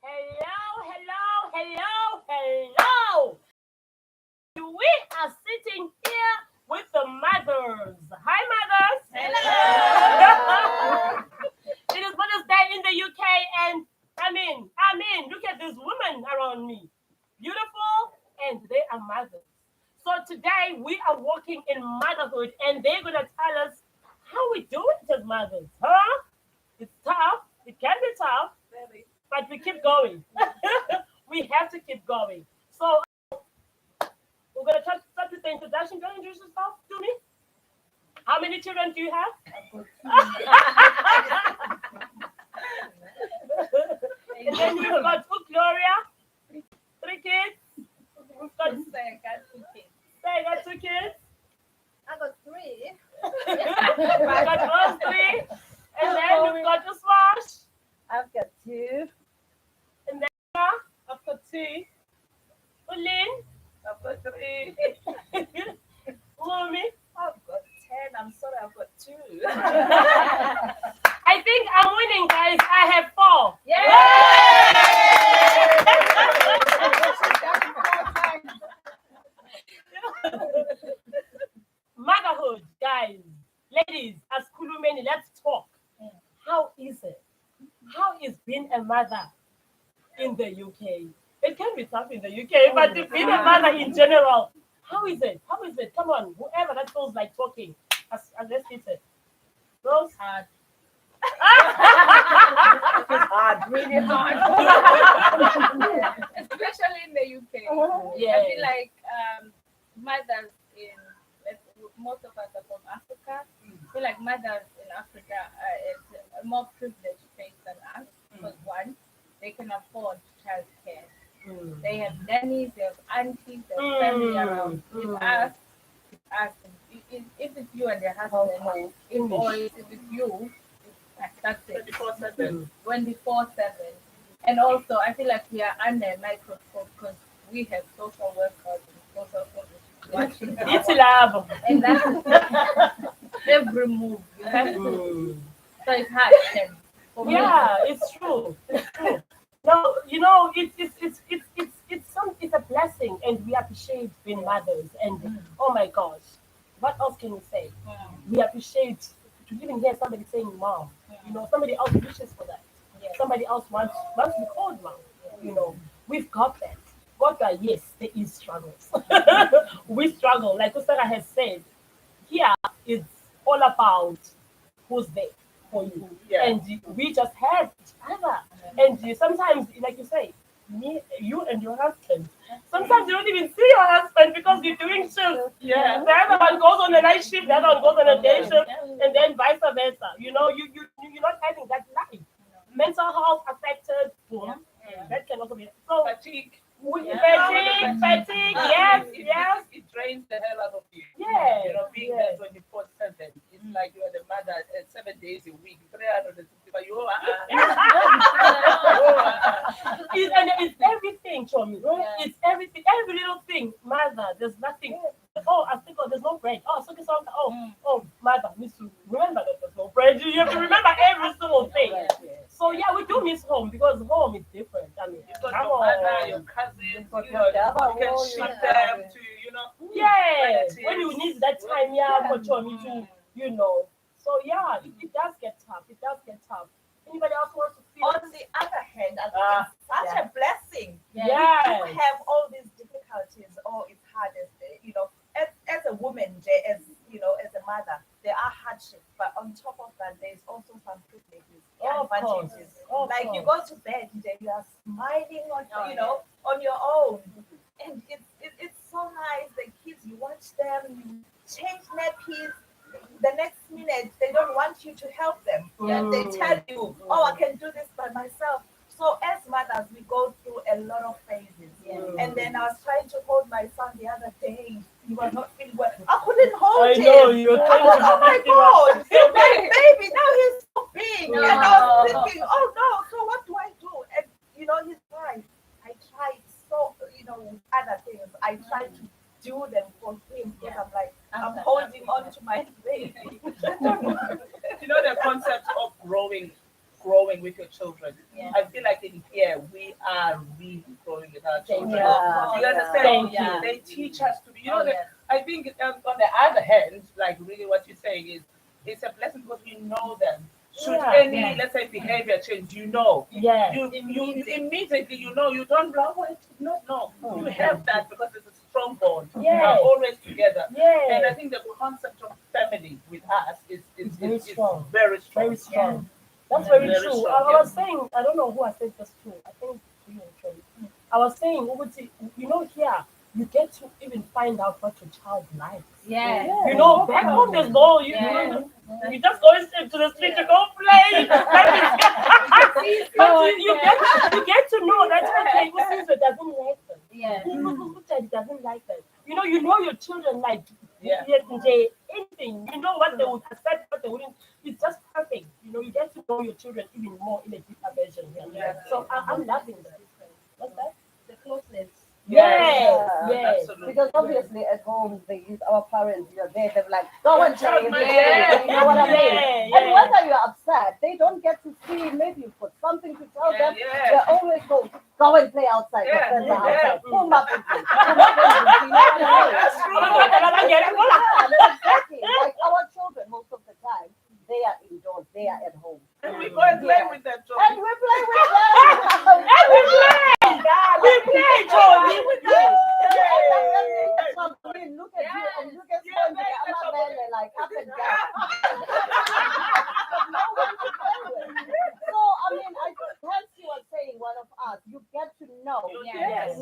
Hello, hello, hello, hello. We are sitting here with the mothers. Hi, mothers. Hello. It is Mother's Day in the UK, and look at these women around me. Beautiful, and they are mothers. So today we are working in motherhood, and they're going to tell us how we do it as mothers. Huh? It's tough. It can be tough, but we keep going. We have to keep going. So we're going to start with the introduction. Can you introduce yourself to me? How many children do you have? And then we've got Gloria, 3 kids. We've got I got 2 kids. Say, got 2 kids. I got 3. We've got those 3. And then we've got Swash. I've got 2. And then I've got 2. Ulin. I've got 3. Mummy. I've got 10. I'm sorry, I've got 2. I think I'm winning, guys. I have 4. Motherhood, guys. Ladies, as Kulumeni, let's talk. How is it? How is being a mother in the UK? It can be tough in the UK, but being a mother in general, how is it? How is it? Come on, whoever that feels like talking, let's hit it. Girls? Hard. It's hard, really hard. Especially in the UK. Yeah. I feel like mothers most of us are from Africa. I feel like mothers in Africa are more privileged face than us. Because one, they can afford childcare. They have nannies, they have aunties, they have family around. With us, if it's you and your husband, or if it's you, that's it. 24/7. 24/7. And also, I feel like we are under a microscope because we have social workers and social workers watching. It's love. And that's every move. You have to. So it's hard. Then, for me. Yeah, it's true. It's true. No, it's a blessing, and we appreciate being mothers. And oh my gosh, what else can we say? We appreciate to even hear somebody saying mom. Somebody else wishes for that. Somebody else wants to be called mom. We've got that. Got that. Yes, there is struggles. We struggle, like Usara has said. Here, it's all about who's there for you, and we just have each other. And sometimes, like you say, you and your husband. Sometimes you don't even see your husband because you're doing shifts. Yeah. The other one goes on a night shift, the other one goes on a day shift, and then vice versa. You're not having that life. Mental health affected. Boom. That can also be so. Fatigue. Fatigue, yes. It drains the hell out of you. Yeah. Being there 24/7. It's like you are the mother 7 days a week, 365. And it's everything, Chomi. It's everything, every little thing. Mother, there's nothing. Oh, I think there's no bread. Oh, mother, miss you. Remember that there's no bread. You have to remember every single thing. So yeah, we do miss home because home is different. I mean, You've got your mother, your cousins, you can ship them to, Yeah, when you need that time, for Chomi to, So yeah, it does get tough. It does get tough. Anybody else wants to feel? On the other hand, I think it's such a blessing. Yes. You have all these difficulties, or it's hard as a woman, as a mother, there are hardships, but on top of that, there's also some privileges, advantages. Like you go to bed, you are smiling on your own, and it's so nice. The kids, you watch them, you change nappies. The next minute, they don't want you to help them. And they tell you, I can do this by myself. So as mothers, we go through a lot of phases. And then I was trying to hold my son the other day. He was not feeling well. I couldn't hold him. I was, oh my God, my baby, now he's so big. And I was thinking, oh no, so what do I do? And he's right. I tried other things. I tried to do them for him because I'm like, I'm holding on to my baby. The concept of growing with your children. I feel like in here we You understand? Thank you. They teach us to be. You know, Oh, yes. I think on the other hand, like really what you're saying is, it's a blessing because we know them. Should Yeah. any, Yes. let's say, behavior change, you know. Yeah. You immediately, you know, you don't know it. No. You have that because it's a strong bond. You Yeah. are always together. Yeah. And I think the concept of family with us is very strong. Very strong. Very strong. That's Yeah. very Very true. strong, I yeah. was saying, I don't know who I said this to. I think you actually. I was saying, you know, here you get to even find out what your child likes. Yeah. You know, back home there's no, you just go straight to the street to go play. But you get to know that okay, Usizo doesn't like that. Yeah. Usizo doesn't like that. You know your children like anything. You know what they would accept, what they wouldn't. It's just perfect. You know, you get to know your children even more in a deeper version. Yeah. So I'm loving that. What's that? The closeness. Yes. Absolutely. Because obviously at home they use our parents, you're there, they're like, go and play. Yeah. You know what I mean? Yeah. And whether you're upset, they don't get to see, maybe you've got something to tell them. Yeah. They're always go and play outside. Yeah. Friends are Yeah. outside. Boom up with you. Boom up with you. You know what I mean? That's true. Yeah, exactly. Like our children, most of the time, they are indoors, they are at home. And we go and play with them, Joe. And we play with them. We play, Joey. Look at you and you get spending a belly like up and down. So I mean, I hence you were saying one of us, you get to know Yes.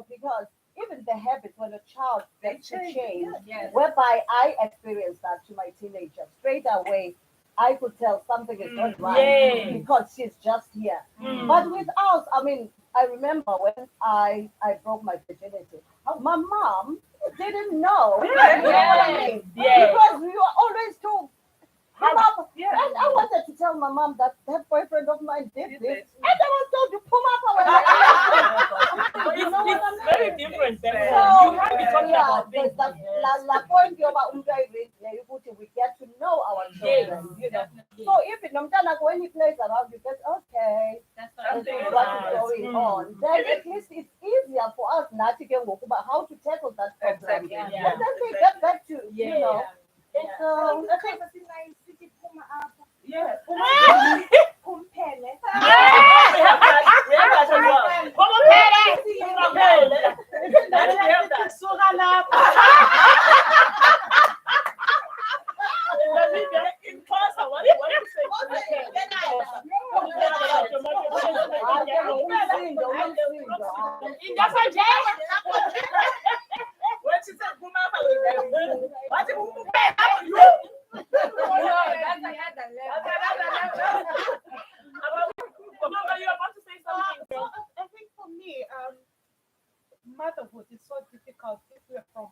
because even the habits when a child gets to change, Yes. whereby I experienced that to my teenager straight away. I could tell something is not right Yeah. because she's just here. Mm. But with us, I mean, I remember when I broke my virginity. My mom didn't know. You know what I mean? Yeah. Because we were always told. And Yeah. I wanted to tell my mom that boyfriend of mine did Did this. it. And I was told to pull up. You know what I mean? It's very different. So, You can't be talking yeah, about things. there's that la point we get to know our children, you know. So if Nomtana when he plays around, you get okay, That's this Something is what right. is going Mm. on. Then at least it's easier for us not to get woke about how to tackle that problem. Exactly. Yeah. And then they get back to you know. Yeah. So Yeah. Kumpele. We have that as well. We have that. In class, what you say? When she said, "Kumama," what you Kumama, you're about to say something. So I think for me, motherhood is so difficult if we are from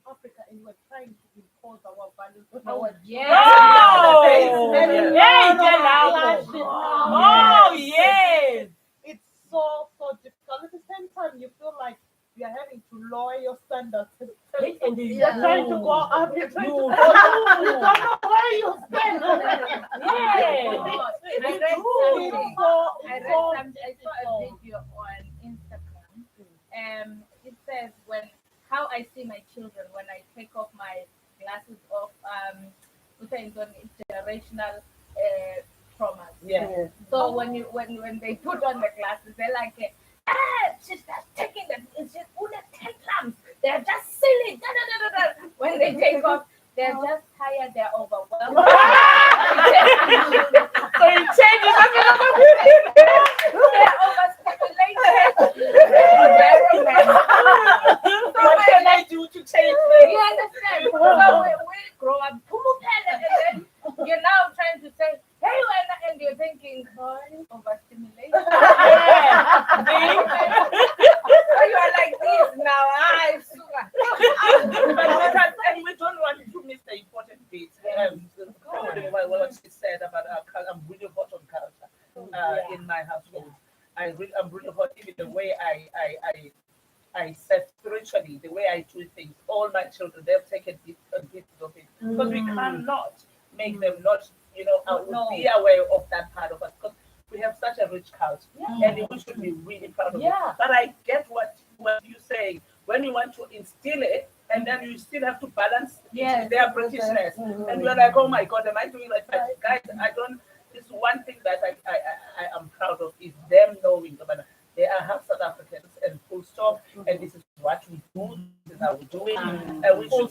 Africa and we're trying to impose our values on our Oh, yes. It's so difficult. At the same time, you feel like you're having to lower your standards. And You're trying to go up. You're trying to go down. You don't know where you stand. I saw a video on Instagram. It says how I see my children when I take off my glasses of generational traumas. Yeah. So when they put on the glasses, they're like, she's just taking them. It's just una 10 lamps. They're just silly. Da, da, da, da, da. When they take off, they're just tired. They're overwhelmed. So it changes. They're overstimulated. What can I do to change this? You understand? So we grow up, and then you're now trying to say, hey, and you're thinking, overstimulated. So you are like this now. And we don't want to miss the important bit. What she said about I'm really hot on culture in my household. I'm really hot even the way I said spiritually, the way I do things. All my children, they've taken a bit of it because we cannot make them not, be aware of that part of us because we have such a rich culture and we should be really proud of it. But I get what what you say, when you want to instill it, and then you still have to balance their Britishness, and you're like, oh my God, am I doing like that? Guys, I don't. This one thing that I am proud of is them knowing that they are half South Africans and full stop, and this is what we do, this is how we do it, and we should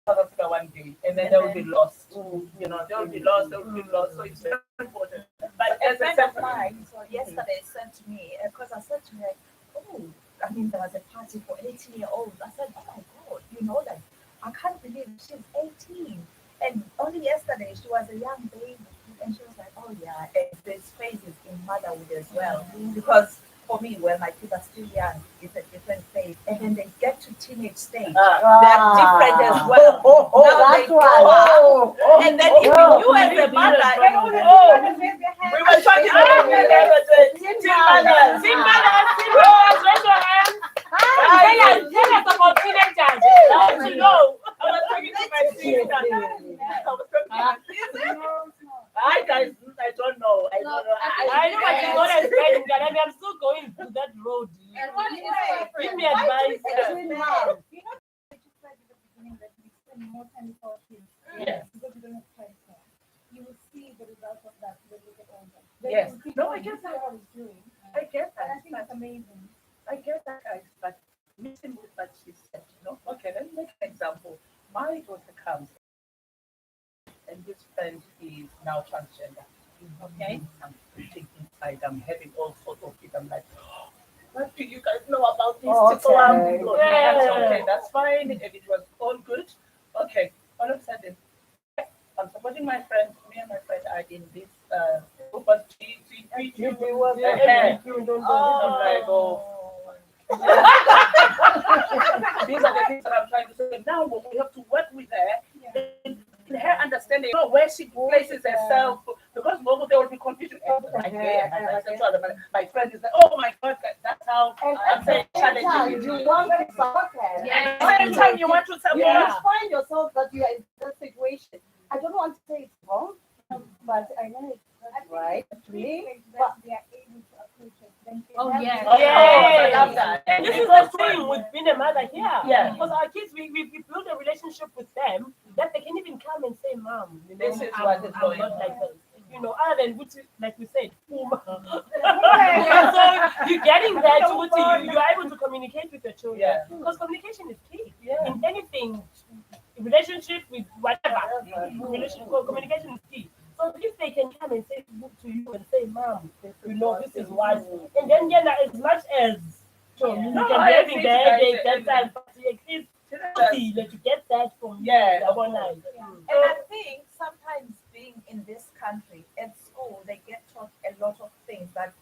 South Africa one day, and then they will be lost. You know, they will be lost. They will be lost. So it's very important. But A friend of mine, so yesterday said to me, because I said to her, oh, I mean, there was a party for 18-year-olds. I said, oh my God, you know that? I can't believe she's 18. And only yesterday she was a young baby. And she was like, oh yeah, and there's phases in motherhood as well. Because for me, when my kids are still young, it's a different phase. And then they get to teenage stage. They're different as well. Now they grow up. And then even you as a mother, we were talking about teen mothers. Teen mothers, raise your hands. Tell us about teenagers. I want to know. I was talking to my sister. Hi guys, I don't know. I don't know. I know what you're going to say, and I'm still going to that road. Give me advice. Between moms. You know, like you said at the beginning that we spend more time with our kids. Yes. Because we don't have childcare. You will see the results of that when you get older. Yes. No, I can get see that. how it's doing. I get And I that. think it's amazing. I get that, guys. But listen to what she said. You know? Okay, let me make an example. My daughter comes, and this friend is now transgender. Okay, I'm thinking inside, I'm having all sorts of it. I'm like, oh, what do you guys know about this? Okay, that's fine. And it was all good. Okay, all of a sudden, I'm supporting my friend. Me and my friend are in this group of GGPQ. I'm like, oh. These are the things that I'm trying to say. Now, when we have to work with her, in her understanding, you know, where she places herself, because there will be confusion. My friend is like, oh my God, that's how I'm saying challenging. You want to support her. And at the same time, you want to support. You find yourself that you are in that situation. I don't want to say it's wrong, but I know it's not right. Really? But they are able to approach it. Oh, yes. I love that. And this is the thing with being a mother here. Yeah. Because our kids, we build a relationship with them that they can even come and say, Mom, you know, This is what is I'm going not on. like this. You know, other than which, like we said, so you're getting that you're able to communicate with your children. Yeah. Because communication is key. Yeah. In anything, relationship with whatever, communication is key. So if they can come and say to you and say, Mom, you know, this is what, and then as much as you can be having the headache that time, but at least that you get that from one night. And I think sometimes being in this country at school, they get taught a lot of things that,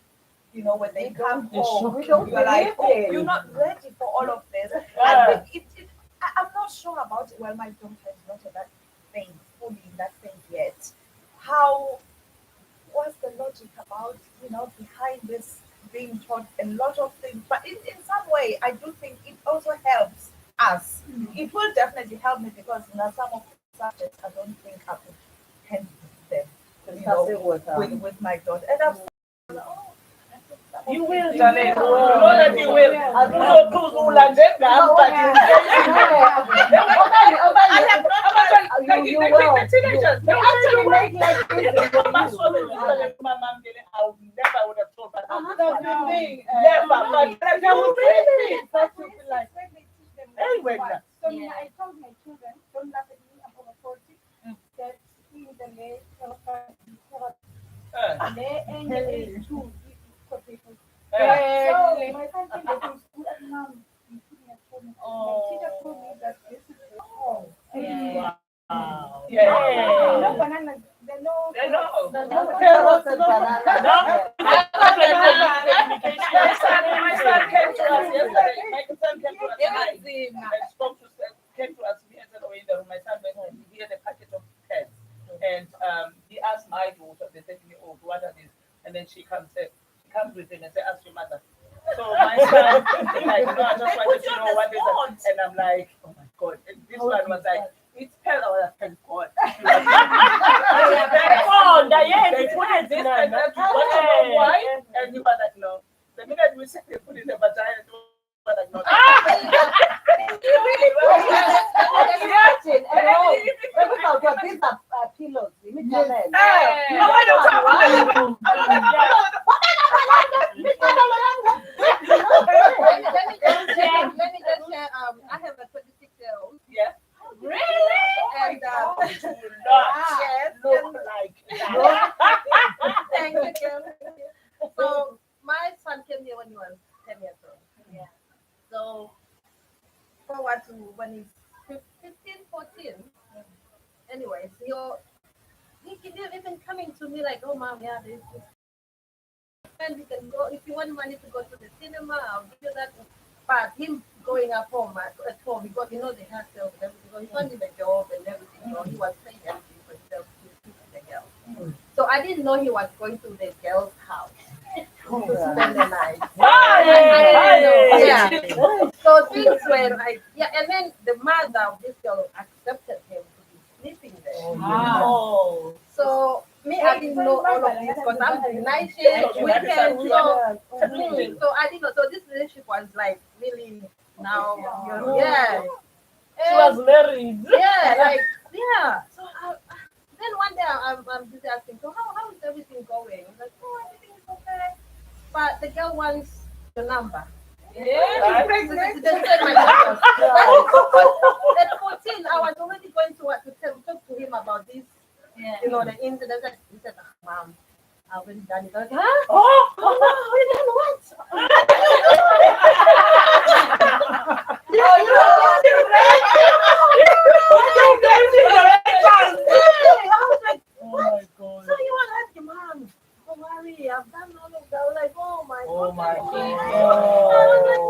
you know, when they come home, you're like, oh, you're not ready for all of this. I think I'm not sure about it. Well, my daughter is not in that phase, fully in that phase yet. What's the logic about, you know, behind this being taught a lot of things? But in some way, I do think it also helps us. It will definitely help me because now some of the subjects I don't think I could handle them, you know, with my daughter. And I'm you will, darling. You know that you will. I don't know who's who landed now, but you will. Teenagers. They actually make like this. My mom did it. I never would have told her. Never. But they will really. Anyway. So I told my children, don't laugh at me, I'm over 40, that in the late and the age 2. So my son came to school and Mom, you put me at home. My teacher told me that this is the home. Wow. No bananas. They know. Carrots and bananas. My son came to us yesterday. My son came to us came to us and said, oh, in the room, my son went home. He had a packet of pens. And he asked my daughter, the 13-year-old, what are these? And then she comes with him and says, ask your mother. So my son is like, no, I just wanted to know what is it. And I'm like, oh my God. And this one was like, it's pen or thank God. They put it this and that. Why? And you were like, no. The minute we said they put it in the vagina, like, internet. Let me just share. I have a 26-year-old. Yeah. Really? And Yes. look like thank you, girl. So my son came here when he was 10 years old. Yeah. So forward to when he's 15, 14. Anyways, he didn't even coming to me like, oh mom, yeah, this and we can go if you want money to go to the cinema, I'll give you that. But him going up home at home because the hassle and everything. So he wanted a job and everything. So he was paying everything for himself to the girl. So I didn't know he was going to the girl's house to spend the night. Yeah. So things were like and then the mother of this girl accepted him to be sleeping there. Oh. So me, I didn't know all of this because I'm doing night shift, weekend, so I didn't know. So this relationship was like really now, yeah. She was married. Yeah, like So then one day I'm just asking, so how is everything going? I'm like, oh, everything is okay, but the girl wants your number. Yeah. She's pregnant. My number. At 14, I was already going to talk to him about this. Yeah. The incident. He said, Mom, I've already done it. I was like, huh? Oh, already done what? Oh my God. So you want to ask your mom? Don't worry, I've done all of that. I was like, oh my God. Oh my God. I was like,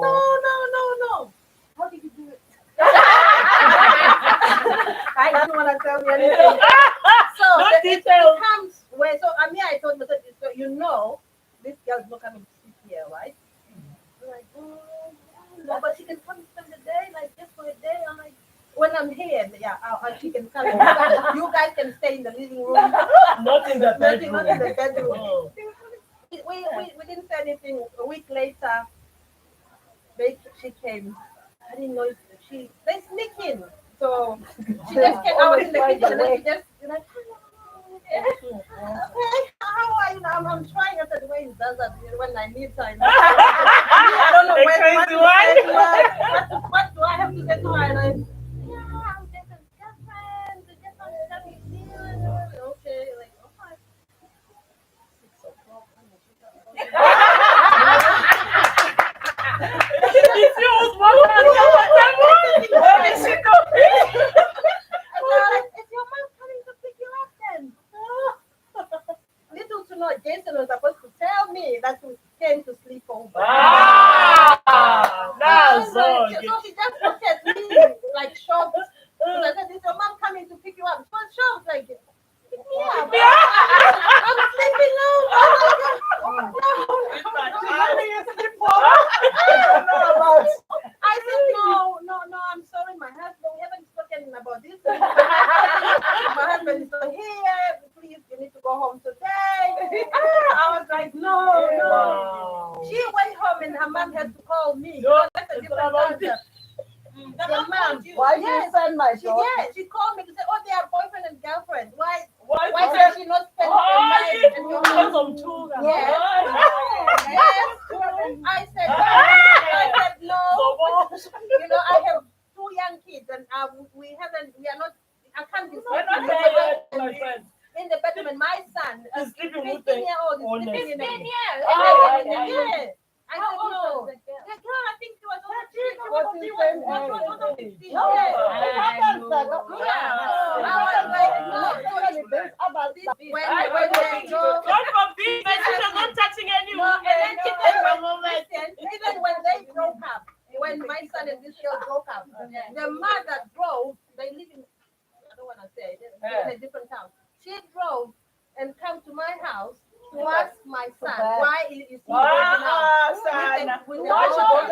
no. How did you do it? I didn't want to tell me anything. So it comes where I told myself this, so this girl's not coming to sleep here, right? I'm like, no, but she can come spend the day, like just for a day. I'm like, when I'm here, she can come. You guys can stay in the living room. Not in the bedroom. Not in the bedroom. Oh. We didn't say anything. A week later, she came. I didn't know they sneak in. So she just came out in the kitchen and she just like, okay, how are you now? I'm trying. I said, the way he does that when I need time. I don't know what do I have to say to her? And I'm just a girlfriend. Just want to tell you. Okay, like, okay. 6 o'clock. If you was is your mom coming to pick you up then? Little to know, Jason was supposed to tell me that we came to sleep over. That's So all. she just looked at me like shocked. I said, is your mom coming to pick you up? She was shocked, like, pick me up. I'm sleeping now. I said, no, I'm sorry, my husband, we haven't spoken about this. My husband is not here. Please, you need to go home today. I was like, no. Wow. She went home and her mom had to call me. No, That's a it's different about culture. The mom called you. Why do you send my daughter? She called me to say, oh, they are boyfriend and girlfriend. Why Why does she not spend the night in your because home? of two? Yes. I said no. I have 2 young kids and we are not, I can't be We're not there yet, my friend. in the bedroom, and my son, a He's sleeping with 15-year-old, is honest. sleeping in the 15 years. yeah. I How said old no. was the girl? The girl, I think she was Was also the 15. same age. 15, No, yeah. it happens that. I was like, God forbid, my sister not touching anyone. even when they broke up, when my son and this girl broke up, the mother drove. They live in, I don't want to say, they live in a different town. She drove and come to my house to ask my son why is he breaking up with the daughter.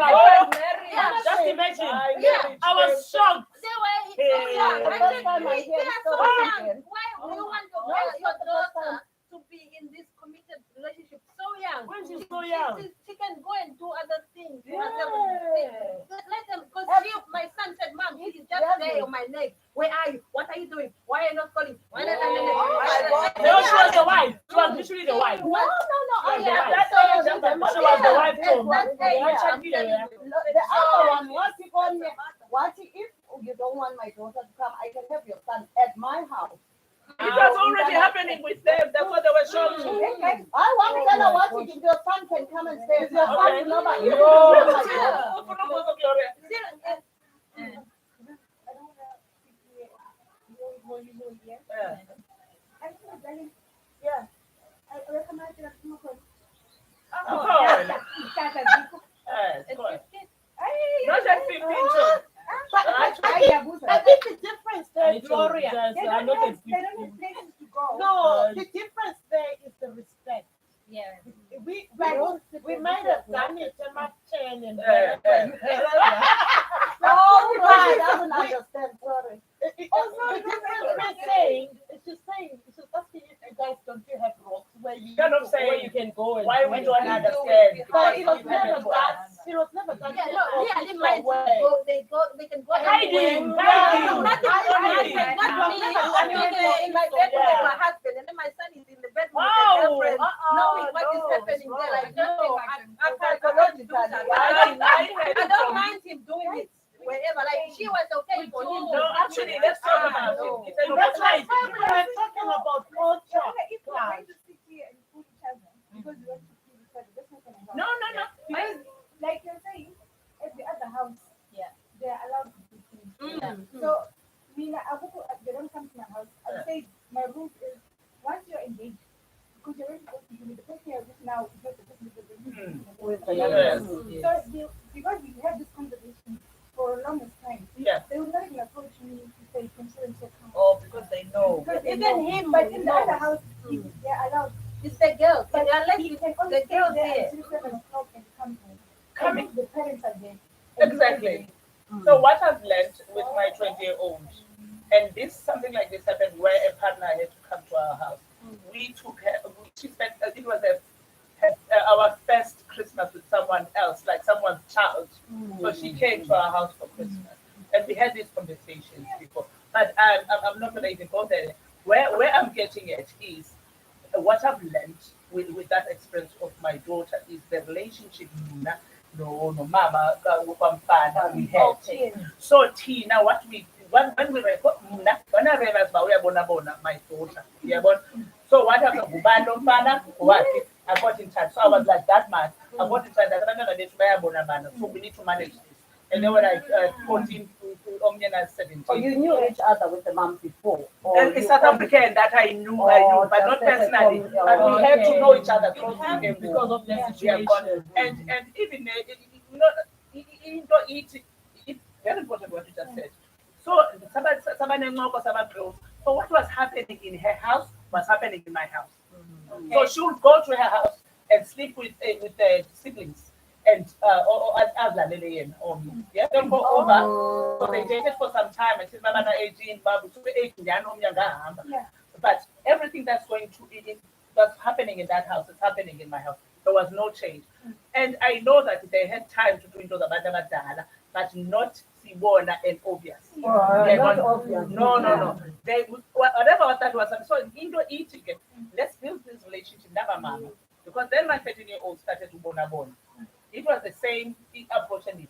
Just imagine. Yeah. I was shocked. They were so young. I said, time I they hear are the so story young. again. Why do you want your daughter to be in this committed relationship so young? When she's so young. She can go and do other things. Yeah. Let them, because my son said, Mom, he is just there on my neck. Where are you? What are you doing? Why are you not calling? Why not? Oh my the wife. She was literally the wife. No. She I was the wife too. The other one, what if you don't want my daughter to come, I can have your son at my house. It was already happening with them. That's what they were showing. I want to tell her what if your son can come and stay with your son. Not just 15 children. I think the difference there, Gloria. They don't have places to go. No, the difference there is the respect. Yeah. We might have done it to my 10 and I doesn't understand. Sorry. the difference we're saying is just asking if you guys don't you have rocks where you can go and why we don't understand. But it was never done. It was never done. Yeah, no, yeah, I didn't mind to go. They can go Hiding. No, not me. I'm in my bedroom with my husband, and then my son is in the bedroom with his girlfriend, knowing what is happening there. Like, no, I'm psychological. I don't mind him doing it wherever. Like, she was okay for him. No, actually, let's talk about it. That's why we're talking about culture. If we're going to sit here and fool each other because we want to kill each other, that's not going to help. No. Because, like you're saying, at the other house, they are allowed to do things. So, they don't come to my house. I would say my rule is once you're engaged, because you're already supposed to do it, the person you're with now is not the person you're So, because we had this conversation for a longest time, they would not even approach me to say, can so and so come. Oh, because they know. Because even him, but in the other house, they're allowed. It's the girl. But Unless he you can the only girl stay there there. until 7 o'clock and come home. Coming. The parents are there. Exactly. So what I've learned with my 20-year-old, and something like this happened where a partner had to come to our house. We took her. She spent. It was our first Christmas with someone else, like someone's child. So she came to our house for Christmas, and we had these conversations before. But I'm not going to even go there. Where I'm getting at is what I've learned with that experience of my daughter is the relationship no mama we had. So Tina, when we record when I realized my daughter, so what happened? I got in touch. So I was like that man. I got in touch that so we need to manage this. And then when I 14 to 17. So you knew each other with the mom before? And it's South African that I knew, but not personally. But we have to know each other closely because of the situation. And even very important what you just said. So so what was happening in her house was happening in my house. So she would go to her house and sleep with the siblings. And don't go over. So they dated for some time until Mama 18, but everything that's happening in that house is happening in my house. There was no change. And I know that they had time to do into the Badala, but not Sibona and obvious. Not obvious. No. They whatever that was. So Indo eating it. Let's build this relationship, never mama. Because then my 13-year-old started to bona. It was the same approach and the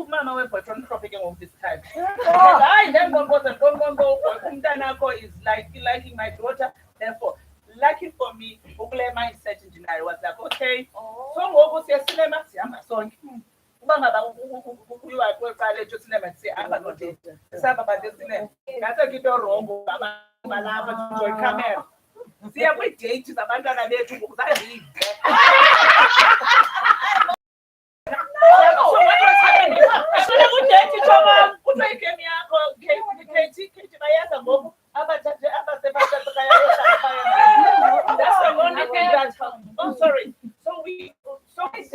Mama went for trafficking of this time. I then go. Is liking my daughter. Therefore, lucky for me, my mindset in January was like, okay, so we'll go see a cinema. I'm a song. You are going to cinema and say, I'm not dead. About this cinema. That's a good wrong. My love to join camera. See, we date is about that. So what was happening? That's the only thing that happened. Oh, sorry. So we so it's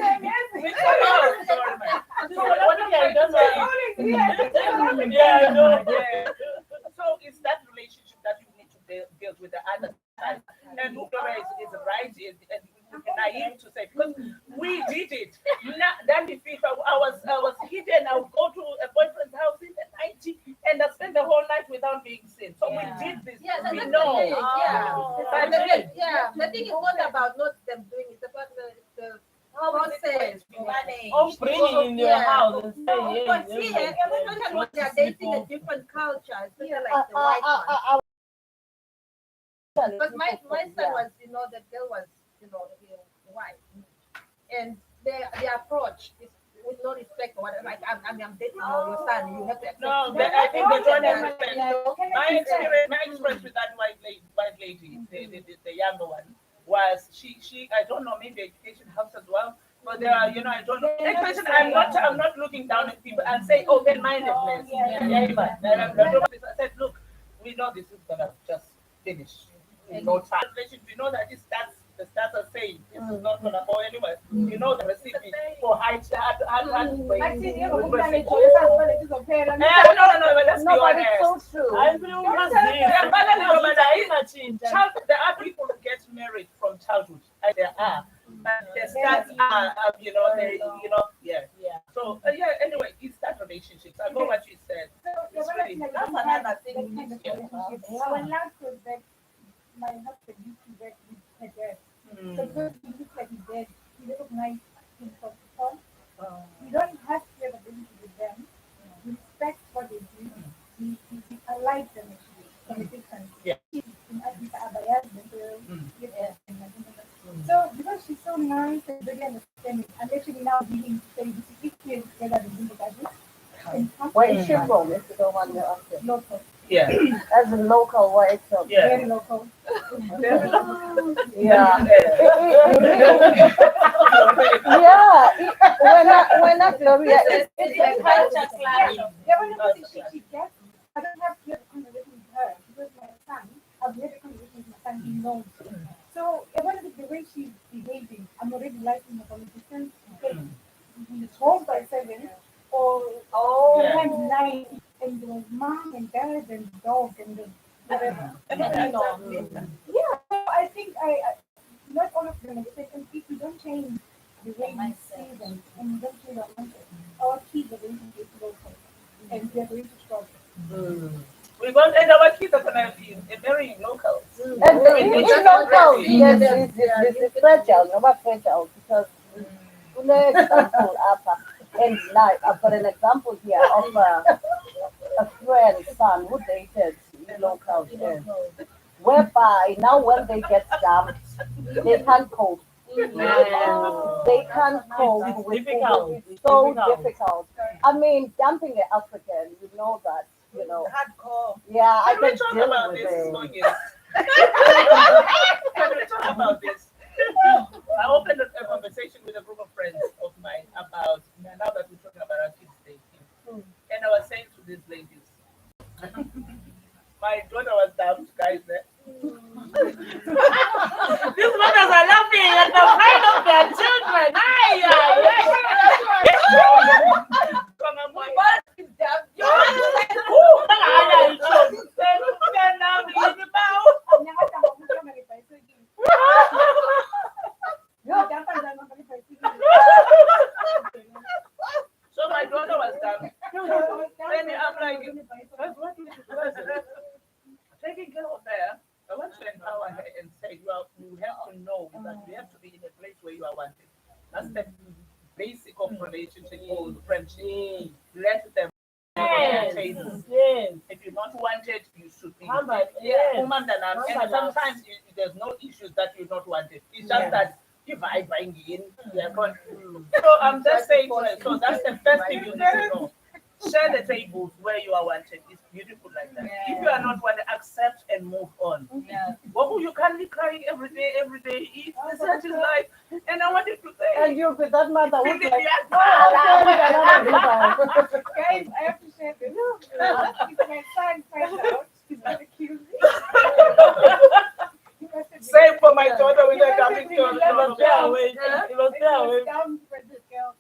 that relationship that you need to build with the other side. And Victoria is right, and naive to say because we did it. Then I was hidden. I would go to a boyfriend's house in the night and I spent the whole night without being seen. So we did this. Yeah, we know. But the thing is not about not them doing it, it's about the process Of bringing in your house. And because saying, here, especially when they're dating a different culture, especially like the white one. But my son was, the girl was, white, and their approach is with no respect or whatever. Like I'm dating your son, you have to accept. No, I think they don't understand. My experience with that white lady, the younger one, was she I don't know, maybe education helps as well. But there are, I don't know. Education, I'm not looking down at people and say open-mindedness. I said, look, we know this is gonna just finish in no time. We know that the stats are saying this is not gonna go anywhere. You know the recipe for high I see you no, let's be honest. so true. There are people who get married from childhood, and there are, but the stats are, yeah. So anyway, it's that relationships. I know what you said. That's another thing we need to talk about. When last was that my husband used to work with her dad. So because he looked like his dad, he recognized him from the phone. You don't have to have a relationship with them. You respect what they do. You alike them actually from a distance. Yeah. So because she's so nice and very understanding, I'm actually now beginning to say this is equally together with the Where is she from? If you don't want to ask it. local. Yeah. As a local, where it's from? Yeah. Very local. Yeah. When I Gloria, It's like culture clash. Yeah, when she gets, I don't have to have a conversation with her because my son, I've had a conversation with my son, he knows. So even if the way she's behaving, I'm already liking her from a distance. He's home by 7 or sometimes 9, and there was mom and dad and dog and the whatever. Yeah, so I think I not all of them are the same. If we don't change the way we see them and we don't change our kids are going to get local and they're going to struggle. We're going and our kids are gonna be very local. and it's local, yes, it's fragile, no more fragile, because an example and like I've got an example here of a friend's son who dated local there, whereby now when they get dumped, they can't cope. They can't cope with it. It's so difficult. I mean, dumping an African, you know that, Hardcore. Yeah, I Can we can talk deal about with this? it. Sonia? Can we talk about this? I opened a conversation with a group of friends of mine about now that we're talking about our kids dating, and I was saying to these ladies, my daughter was dumped, guys. These mothers are laughing at the mind of their children. So my daughter was dumped. And I'm like, taking care of her. I want to empower her and say, you have to know that you have to be in a place where you are wanted. That's the basic of relationship or friendship. Let them table. Yes. If you're not wanted, you should be. Yes. And sometimes there's no issues that you're not wanted. It's just that if I bring in, so I'm just saying to her, so that's the first thing you need to know. Share the tables where you are wanted. It's beautiful like that. If you are not wanted, accept and move on. Well, you can't be crying every day. It's such is life. And I wanted to say, And you'll be that mother who's like, Guys, I have to share this. If my son finds out, he's going to kill me. same for my daughter when they're coming to It was there away. It was there away. Down for this girl.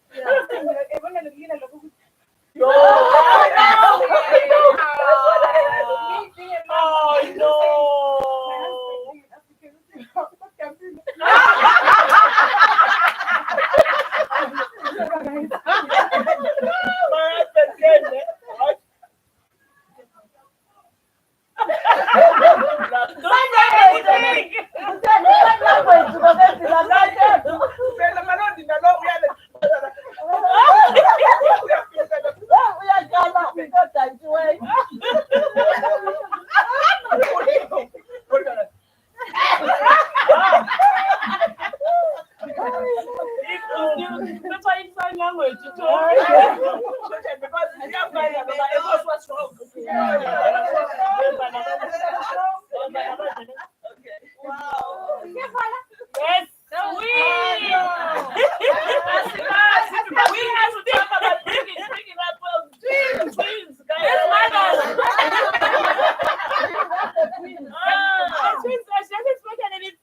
Oh no!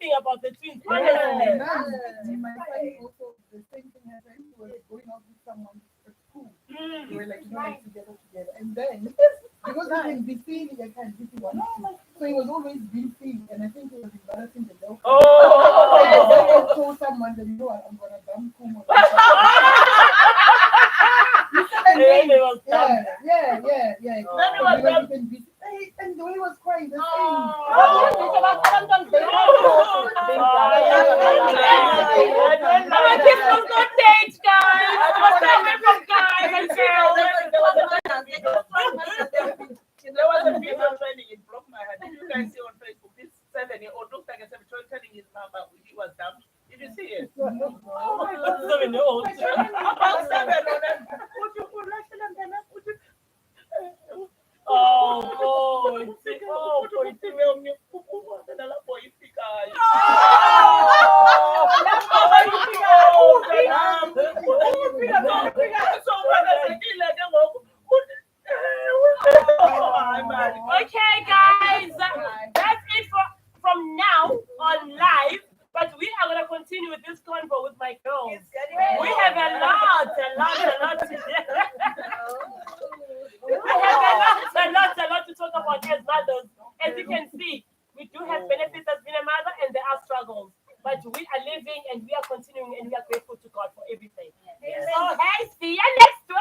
everything about the twins. Honestly. My friend also, the same thing happened. He was going out with someone at school. They were like, together. And then, because he can be seen, he can't be seen. So he was always being seen, and I think he was embarrassing the girl. Oh! I told someone that, I'm going to dump Kumo. Yeah. And the way he was crying, the same. This was not date, guys. It was away from guys and girls. There was a video training in Block My Head. Did you guys see on Facebook? This 7-year-old looks like a 7-year-old telling his mama he was dumped. Did you see it? Oh my God, 7-year-old. About 7 on them. Oh, boy. Okay, guys, that's it from now on live. But we are going to continue with this convo with my girls. We have a lot to talk about as mothers. As you can see, we do have benefits as being a mother, and there are struggles. But we are living and we are continuing, and we are grateful to God for everything. So, hey, see you next week.